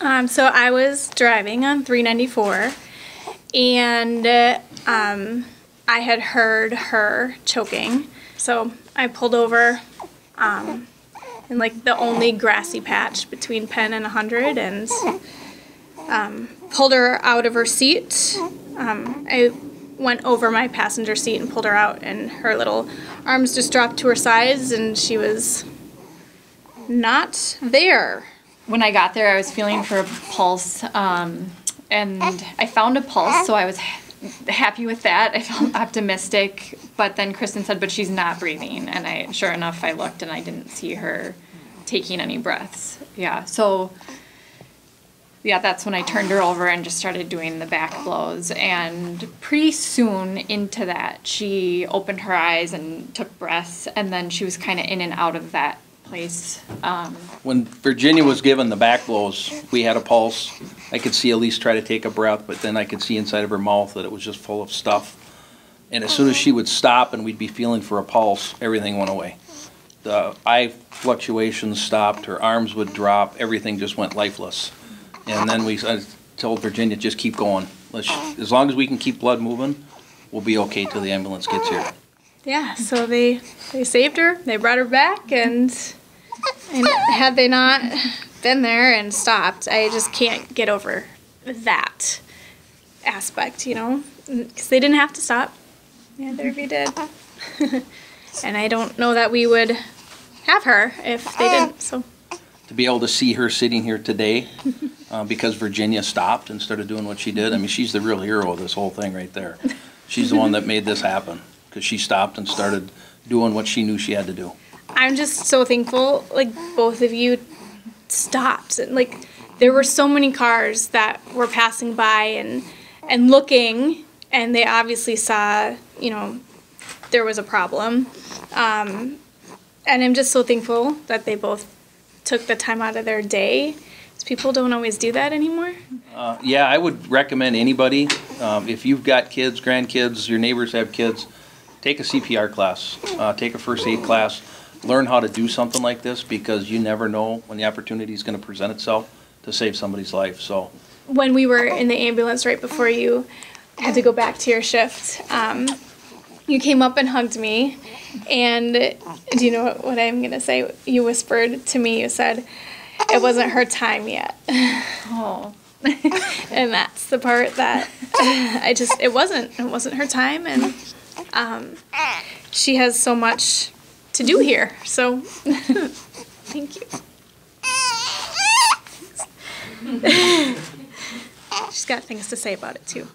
So I was driving on 394, and I had heard her choking. So I pulled over in like the only grassy patch between Penn and 100, and pulled her out of her seat. I went over my passenger seat and pulled her out, and her little arms just dropped to her sides, and she was not there. When I got there, I was feeling for a pulse, and I found a pulse, so I was happy with that. I felt optimistic, but then Kristin said, but she's not breathing, and sure enough, I looked and I didn't see her taking any breaths. Yeah, so yeah, that's when I turned her over and just started doing the back blows, and pretty soon into that, she opened her eyes and took breaths, and then she was kind of in and out of that place. When Virginia was given the back blows, we had a pulse. I could see Elise try to take a breath, but then I could see inside of her mouth that it was just full of stuff. And as soon as she would stop and we'd be feeling for a pulse, everything went away. The eye fluctuations stopped, her arms would drop, everything just went lifeless. And then I told Virginia, just keep going. As long as we can keep blood moving, we'll be okay till the ambulance gets here. Yeah, so they saved her, they brought her back, and had they not been there and stopped, I just can't get over that aspect, you know, because they didn't have to stop. Neither of you did. And I don't know that we would have her if they didn't, so. To be able to see her sitting here today because Virginia stopped and started doing what she did, I mean, she's the real hero of this whole thing right there. She's the one that made this happen, because she stopped and started doing what she knew she had to do. I'm just so thankful, like, both of you stopped. And, like, there were so many cars that were passing by and looking, and they obviously saw, you know, there was a problem. And I'm just so thankful that they both took the time out of their day, because people don't always do that anymore. Yeah, I would recommend anybody, if you've got kids, grandkids, your neighbors have kids, take a CPR class, take a first aid class, learn how to do something like this, because you never know when the opportunity is going to present itself to save somebody's life. So, when we were in the ambulance right before you had to go back to your shift, you came up and hugged me, and do you know what I'm going to say? You whispered to me, you said, it wasn't her time yet. Oh. And that's the part that it wasn't her time, and she has so much to do here, so thank you. She's got things to say about it too.